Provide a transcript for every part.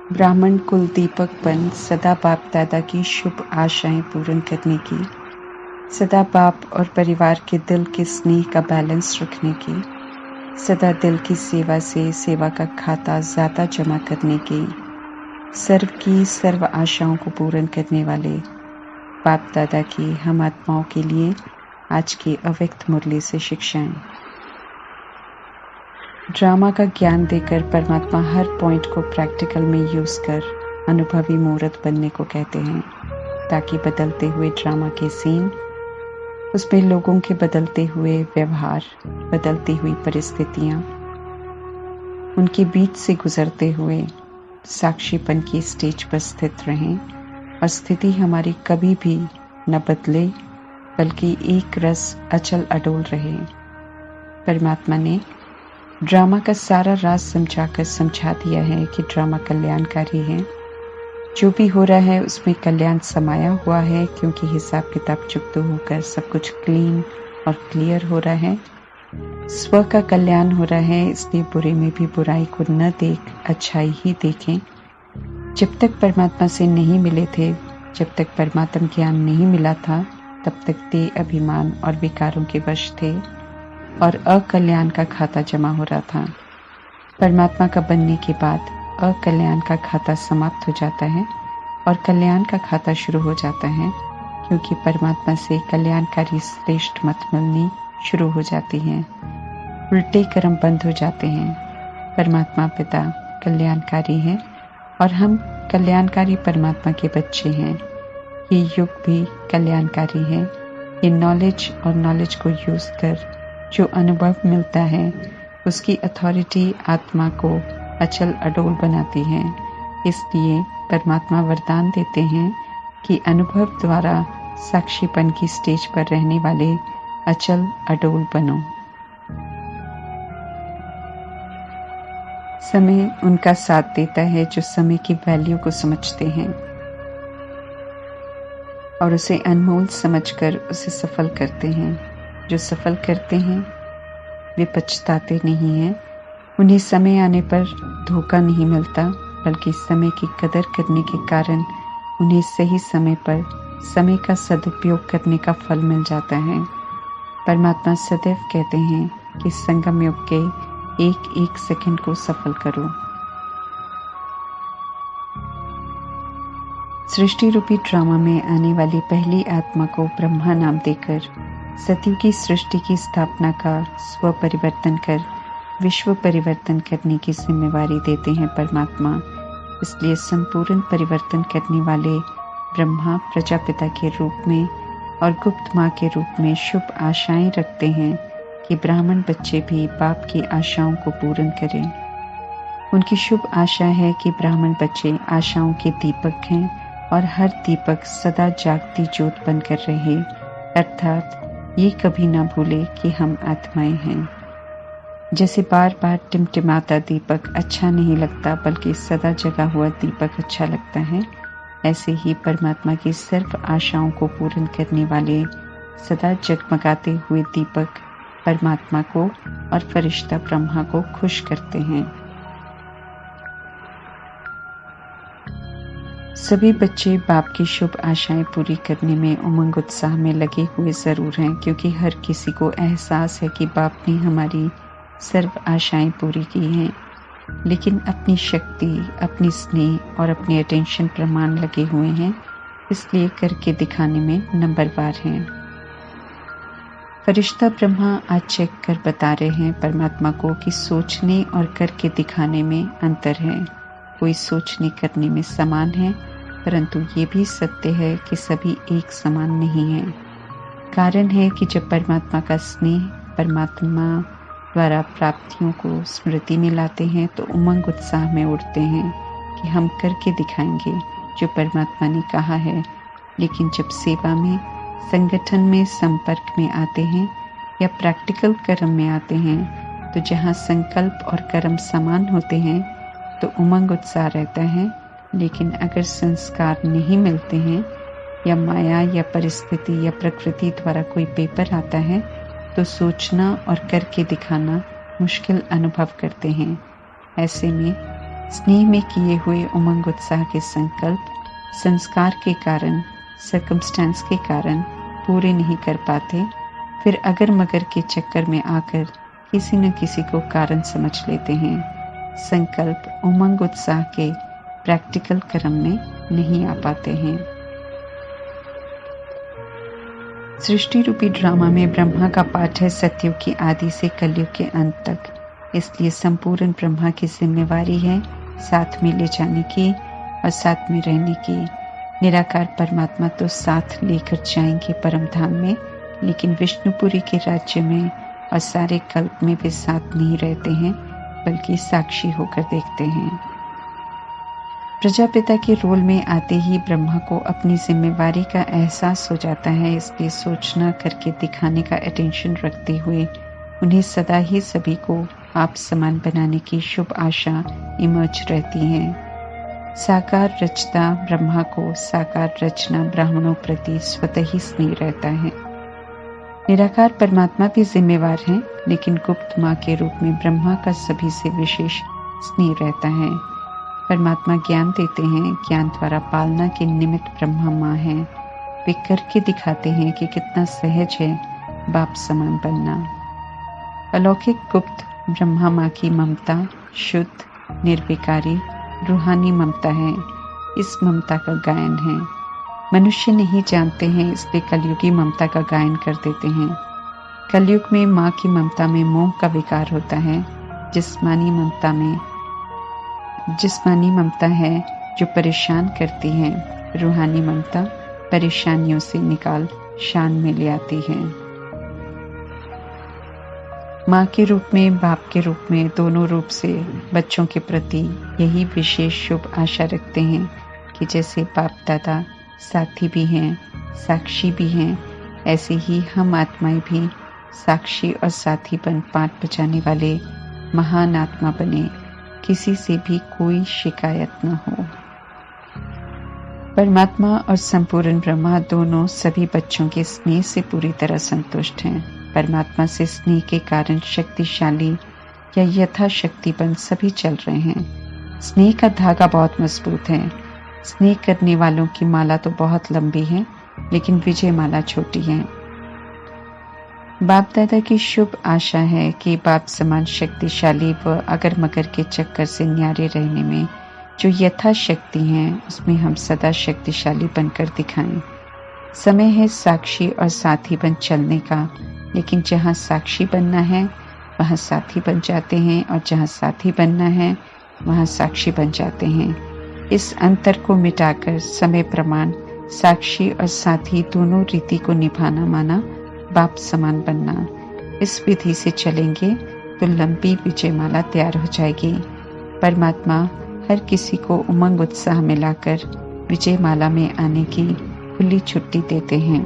ब्राह्मण कुल दीपक बन सदा बाप दादा की शुभ आशाएं पूर्ण करने की, सदा बाप और परिवार के दिल के स्नेह का बैलेंस रखने की, सदा दिल की सेवा से सेवा का खाता ज्यादा जमा करने की, सर्व की सर्व आशाओं को पूर्ण करने वाले बाप दादा की हम आत्माओं के लिए आज की अव्यक्त मुरली से शिक्षाएं। ड्रामा का ज्ञान देकर परमात्मा हर पॉइंट को प्रैक्टिकल में यूज कर अनुभवी मूर्त बनने को कहते हैं, ताकि बदलते हुए ड्रामा के सीन, उसमें लोगों के बदलते हुए व्यवहार, बदलती हुई परिस्थितियां, उनके बीच से गुजरते हुए साक्षीपन की स्टेज पर स्थित रहें और स्थिति हमारी कभी भी न बदले बल्कि एक रस अचल अडोल रहे। परमात्मा ने ड्रामा का सारा राज समझाकर समझा दिया है कि ड्रामा कल्याणकारी है। जो भी हो रहा है उसमें कल्याण समाया हुआ है, क्योंकि हिसाब किताब चुकते होकर सब कुछ क्लीन और क्लियर हो रहा है। स्व का कल्याण हो रहा है, इसलिए बुरे में भी बुराई को न देख अच्छाई ही देखें। जब तक परमात्मा से नहीं मिले थे, जब तक परमात्म ज्ञान नहीं मिला था, तब तक ते अभिमान और विकारों के वश थे और अकल्याण का खाता जमा हो रहा था। परमात्मा का बनने के बाद अकल्याण का खाता समाप्त हो जाता है और कल्याण का खाता शुरू हो जाता है, क्योंकि परमात्मा से कल्याणकारी श्रेष्ठ मत मिलनी शुरू हो जाती है। उल्टे कर्म बंद हो जाते हैं। परमात्मा पिता कल्याणकारी है और हम कल्याणकारी परमात्मा के बच्चे हैं। ये युग भी कल्याणकारी है। ये नॉलेज और नॉलेज को यूज कर जो अनुभव मिलता है, उसकी अथॉरिटी आत्मा को अचल अडोल बनाती है। इसलिए परमात्मा वरदान देते हैं कि अनुभव द्वारा साक्षीपन की स्टेज पर रहने वाले अचल अडोल बनो। समय उनका साथ देता है जो समय की वैल्यू को समझते हैं और उसे अनमोल समझकर उसे सफल करते हैं। जो सफल करते हैं वे पछताते नहीं हैं। उन्हें समय आने पर धोखा नहीं मिलता, बल्कि समय की कदर करने के कारण उन्हें सही समय पर समय का सदुपयोग करने का फल मिल जाता है। परमात्मा सदैव कहते हैं कि संगम युग के एक एक सेकंड को सफल करो। सृष्टि रूपी ड्रामा में आने वाली पहली आत्मा को ब्रह्मा नाम देकर सतयुग की सृष्टि की स्थापना का स्व परिवर्तन कर विश्व परिवर्तन करने की जिम्मेवारी देते हैं परमात्मा। इसलिए संपूर्ण परिवर्तन करने वाले ब्रह्मा प्रजापिता के रूप में और गुप्त माँ के रूप में शुभ आशाएं रखते हैं कि ब्राह्मण बच्चे भी बाप की आशाओं को पूर्ण करें। उनकी शुभ आशा है कि ब्राह्मण बच्चे आशाओं के दीपक हैं और हर दीपक सदा जागती ज्योत बनकर रहे, अर्थात ये कभी ना भूले कि हम आत्माएं हैं। जैसे बार बार टिमटिमाता दीपक अच्छा नहीं लगता, बल्कि सदा जगा हुआ दीपक अच्छा लगता है, ऐसे ही परमात्मा की सर्व आशाओं को पूर्ण करने वाले सदा जगमगाते हुए दीपक परमात्मा को और फरिश्ता ब्रह्मा को खुश करते हैं। सभी बच्चे बाप की शुभ आशाएं पूरी करने में उमंग उत्साह में लगे हुए जरूर हैं, क्योंकि हर किसी को एहसास है कि बाप ने हमारी सर्व आशाएं पूरी की हैं, लेकिन अपनी शक्ति, अपनी स्नेह और अपनी अटेंशन प्रमाण लगे हुए हैं, इसलिए करके दिखाने में नंबरवार हैं। फरिश्ता ब्रह्मा आज चेक कर बता रहे हैं परमात्मा को कि सोचने और करके दिखाने में अंतर है। कोई सोचने करने में समान है, परंतु ये भी सत्य है कि सभी एक समान नहीं है। कारण है कि जब परमात्मा का स्नेह परमात्मा द्वारा प्राप्तियों को स्मृति में लाते हैं तो उमंग उत्साह में उड़ते हैं कि हम करके दिखाएंगे जो परमात्मा ने कहा है। लेकिन जब सेवा में, संगठन में, संपर्क में आते हैं या प्रैक्टिकल कर्म में आते हैं, तो जहाँ संकल्प और कर्म समान होते हैं तो उमंग उत्साह रहता है। लेकिन अगर संस्कार नहीं मिलते हैं या माया या परिस्थिति या प्रकृति द्वारा कोई पेपर आता है, तो सोचना और करके दिखाना मुश्किल अनुभव करते हैं। ऐसे में स्नेह में किए हुए उमंग उत्साह के संकल्प संस्कार के कारण, सर्कमस्टेंस के कारण पूरे नहीं कर पाते, फिर अगर मगर के चक्कर में आकर किसी न किसी को कारण समझ लेते हैं। संकल्प उमंग उत्साह के प्रैक्टिकल क्रम में नहीं आ पाते हैं। सृष्टि रूपी ड्रामा में ब्रह्मा का पाठ है सतयुग की आदि से कलयुग के अंत तक, इसलिए संपूर्ण ब्रह्मा की जिम्मेवारी है साथ में ले जाने की और साथ में रहने की। निराकार परमात्मा तो साथ लेकर जाएंगे परम धाम में, लेकिन विष्णुपुरी के राज्य में और सारे कल्प में वे साथ नहीं रहते हैं, बल्कि साक्षी होकर देखते हैं। प्रजापिता के रोल में आते ही ब्रह्मा को अपनी जिम्मेवारी का एहसास हो जाता है, इसलिए सोचना करके दिखाने का अटेंशन रखते हुए उन्हें सदा ही सभी को आप समान बनाने की शुभ आशा इमर्ज रहती है। साकार रचता ब्रह्मा को साकार रचना ब्राह्मणों प्रति स्वतः ही स्नेह रहता है। निराकार परमात्मा भी जिम्मेवार हैं, लेकिन गुप्त माँ के रूप में ब्रह्मा का सभी से विशेष स्नेह रहता है। परमात्मा ज्ञान देते हैं, ज्ञान द्वारा पालना के निमित्त ब्रह्मा माँ है। वे करके दिखाते हैं कि कितना सहज है बाप समान बनना। अलौकिक गुप्त ब्रह्मा माँ की ममता शुद्ध निर्विकारी रूहानी ममता है। इस ममता का गायन है। मनुष्य नहीं जानते हैं, इसलिए कलयुगी ममता का गायन कर देते हैं। कलयुग में माँ की ममता में मोह का विकार होता है। जिस्मानी ममता है जो परेशान करती है। रूहानी ममता परेशानियों से निकाल शान में ले आती है। माँ के रूप में बाप के रूप में दोनों रूप से बच्चों के प्रति यही विशेष शुभ आशा रखते हैं कि जैसे बाप दादा साथी भी हैं, साक्षी भी हैं, ऐसे ही हम आत्माएं भी साक्षी और साथी बन पाठ बजाने वाले महान आत्मा बने, किसी से भी कोई शिकायत न हो। परमात्मा और संपूर्ण ब्रह्मा दोनों सभी बच्चों के स्नेह से पूरी तरह संतुष्ट हैं। परमात्मा से स्नेह के कारण शक्तिशाली या यथाशक्तिपन सभी चल रहे हैं। स्नेह का धागा बहुत मजबूत है। स्नेह करने वालों की माला तो बहुत लंबी है, लेकिन विजय माला छोटी है। बाप दादा की शुभ आशा है कि बाप समान शक्तिशाली व अगर मगर के चक्कर से न्यारे रहने में जो यथाशक्ति हैं, उसमें हम सदा शक्तिशाली बनकर दिखाएं। समय है साक्षी और साथी बन चलने का, लेकिन जहाँ साक्षी बनना है वहाँ साथी बन जाते हैं, और जहाँ साथी बनना है वहाँ साक्षी बन जाते हैं। इस अंतर को मिटाकर समय प्रमाण साक्षी और साथी दोनों रीति को निभाना माना बाप समान बनना। इस विधि से चलेंगे तो लंबी विजय माला तैयार हो जाएगी। परमात्मा हर किसी को उमंग उत्साह में लाकर विजय माला में आने की खुली छुट्टी देते हैं।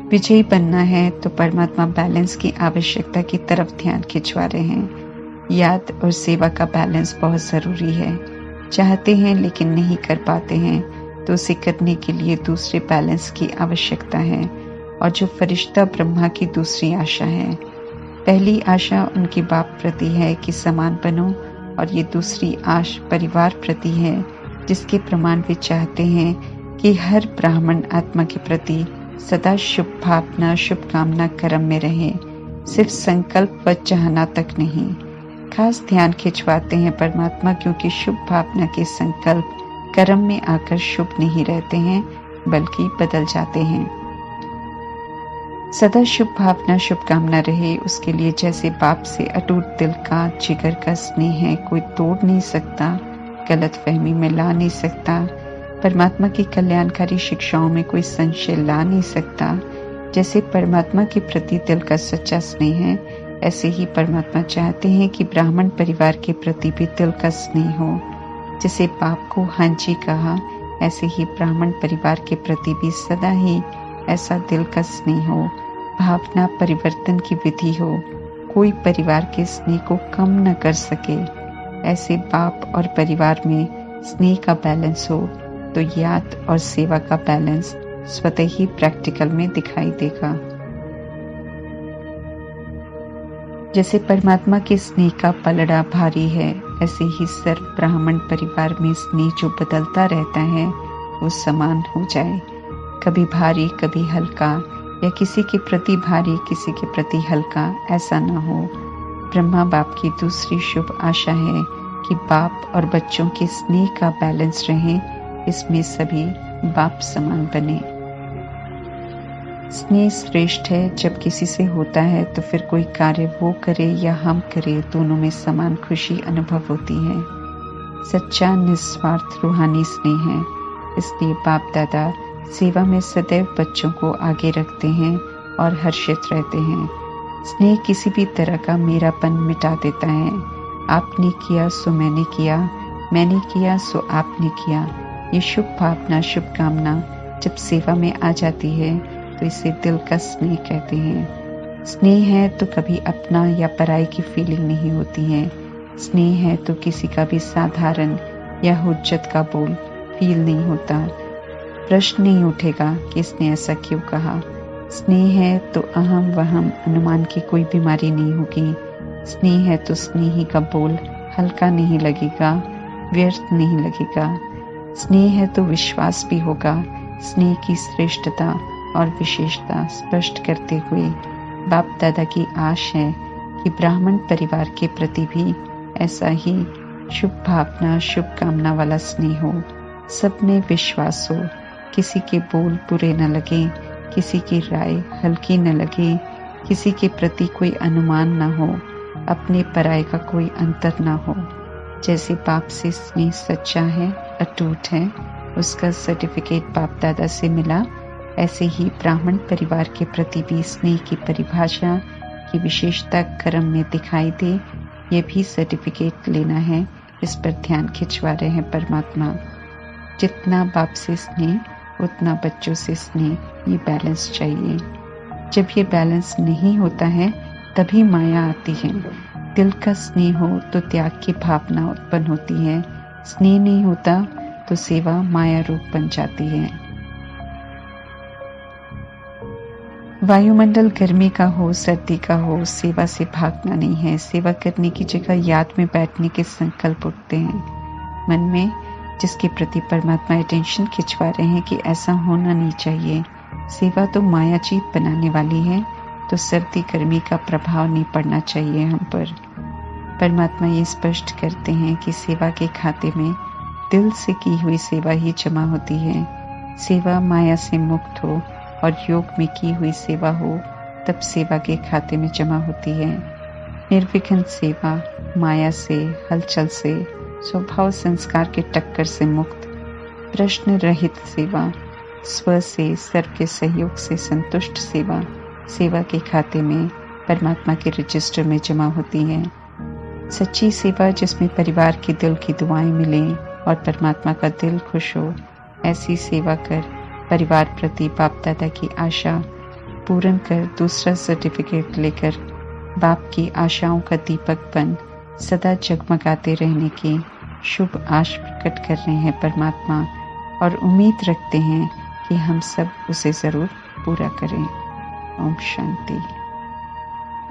विजयी बनना है तो परमात्मा बैलेंस की आवश्यकता की तरफ ध्यान खिंचवा रहे हैं। याद और सेवा का बैलेंस बहुत जरूरी है। चाहते हैं लेकिन नहीं कर पाते हैं, तो उसे करने के लिए दूसरे बैलेंस की आवश्यकता है, और जो फरिश्ता ब्रह्मा की दूसरी आशा है। पहली आशा उनके बाप प्रति है कि समान बनो, और ये दूसरी आश परिवार प्रति है, जिसके प्रमाण वे चाहते हैं कि हर ब्राह्मण आत्मा के प्रति सदा शुभ भावना शुभकामना कर्म में रहे, सिर्फ संकल्प व चाहना तक नहीं। खास ध्यान खिंचवाते हैं परमात्मा, क्योंकि शुभ भावना के संकल्प कर्म में आकर शुभ नहीं रहते हैं, बल्कि बदल जाते हैं। सदा शुभ भावना शुभकामना रहे, उसके लिए जैसे बाप से अटूट दिल का जिगर का स्नेह है, कोई तोड़ नहीं सकता, गलत फहमी में ला नहीं सकता। परमात्मा की कल्याणकारी शिक्षाओं में कोई संशय ला नहीं सकता। जैसे परमात्मा के प्रति दिल का सच्चा स्नेह है, ऐसे ही परमात्मा चाहते हैं कि ब्राह्मण परिवार के प्रति भी दिल का स्नेह हो। जैसे बाप को हाँ जी कहा, ऐसे ही ब्राह्मण परिवार के प्रति भी सदा ही ऐसा दिल का स्नेह हो, भावना परिवर्तन की विधि हो, कोई परिवार के स्नेह को कम न कर सके। ऐसे बाप और परिवार में स्नेह का बैलेंस हो, तो याद और सेवा का बैलेंस स्वतः ही प्रैक्टिकल में दिखाई देगा। जैसे परमात्मा के स्नेह का पलड़ा भारी है, ऐसे ही सर्व ब्राह्मण परिवार में स्नेह जो बदलता रहता है वो समान हो जाए, कभी भारी कभी हल्का, या किसी के प्रति भारी किसी के प्रति हल्का, ऐसा ना हो। ब्रह्मा बाप की दूसरी शुभ आशा है कि बाप और बच्चों के स्नेह का बैलेंस रहे, इसमें सभी बाप समान बने। स्नेह श्रेष्ठ है। जब किसी से होता है तो फिर कोई कार्य वो करे या हम करे, दोनों में समान खुशी अनुभव होती है। सच्चा निस्वार्थ रूहानी स्नेह है। इसलिए बाप दादा सेवा में सदैव बच्चों को आगे रखते हैं और हर्षित रहते हैं। स्नेह किसी भी तरह का मेरापन मिटा देता है। आपने किया सो मैंने किया, मैंने किया सो आपने किया। ये शुभ भावना, शुभकामना जब सेवा में आ जाती है तो इसे दिल का स्नेह कहते हैं। स्नेह है तो कभी अपना या पराई की फीलिंग नहीं होती है। स्नेह है तो किसी का भी साधारण या हुज्जत का बोल फील नहीं होता। प्रश्न नहीं उठेगा कि इसने ऐसा क्यों कहा। स्नेह है तो अहम वहम अनुमान की कोई बीमारी नहीं होगी। स्नेह है तो स्नेही का बोल हल्का नहीं लगेगा, व्यर्थ नहीं लगेगा। स्नेह है तो विश्वास भी होगा। स्नेह की श्रेष्ठता और विशेषता स्पष्ट करते हुए बाप दादा की आश है कि ब्राह्मण परिवार के प्रति भी ऐसा ही शुभ भावना, शुभकामना वाला स्नेह हो। सब में विश्वास हो, किसी के बोल बुरे न लगे, किसी की राय हल्की न लगे, किसी के प्रति कोई अनुमान न हो, अपने पराये का कोई अंतर न हो। जैसे बाप से स्नेह सच्चा है, अटूट है, उसका सर्टिफिकेट बाप दादा से मिला, ऐसे ही ब्राह्मण परिवार के प्रति भी स्नेह की परिभाषा की विशेषता कर्म में दिखाई दे, ये भी सर्टिफिकेट लेना है। इस पर ध्यान खिंचवा रहे हैं परमात्मा। जितना बाप से स्नेह उतना बच्चों से स्नेह, ये बैलेंस चाहिए। जब ये बैलेंस नहीं होता है तभी माया आती है। दिल का स्नेह हो तो त्याग की भावना उत्पन्न होती है। स्नेह नहीं होता तो सेवा माया रूप बन जाती है। वायुमंडल गर्मी का हो, सर्दी का हो, सेवा से भागना नहीं है। सेवा करने की जगह याद में बैठने के संकल्प उठते हैं मन में, जिसके प्रति परमात्मा अटेंशन खिंचवा रहे हैं कि ऐसा होना नहीं चाहिए। सेवा तो माया जीत बनाने वाली है, तो सर्दी गर्मी का प्रभाव नहीं पड़ना चाहिए हम पर। परमात्मा ये स्पष्ट करते हैं कि सेवा के खाते में दिल से की हुई सेवा ही जमा होती है। सेवा माया से मुक्त हो और योग में की हुई सेवा हो, तब सेवा के खाते में जमा होती है। निर्विघ्न सेवा, माया से, हलचल से, स्वभाव संस्कार के टक्कर से मुक्त, प्रश्न रहित सेवा, स्व से, सर्व के सहयोग से संतुष्ट सेवा, सेवा के खाते में परमात्मा के रजिस्टर में जमा होती है। सच्ची सेवा जिसमें परिवार के दिल की दुआएं मिलें और परमात्मा का दिल खुश हो, ऐसी सेवा कर परिवार प्रति बाप दादा की आशा पूर्ण कर दूसरा सर्टिफिकेट लेकर बाप की आशाओं का दीपक बन सदा जगमगाते रहने की शुभ आश प्रकट कर रहे हैं परमात्मा, और उम्मीद रखते हैं कि हम सब उसे जरूर पूरा करें। ओम शांति।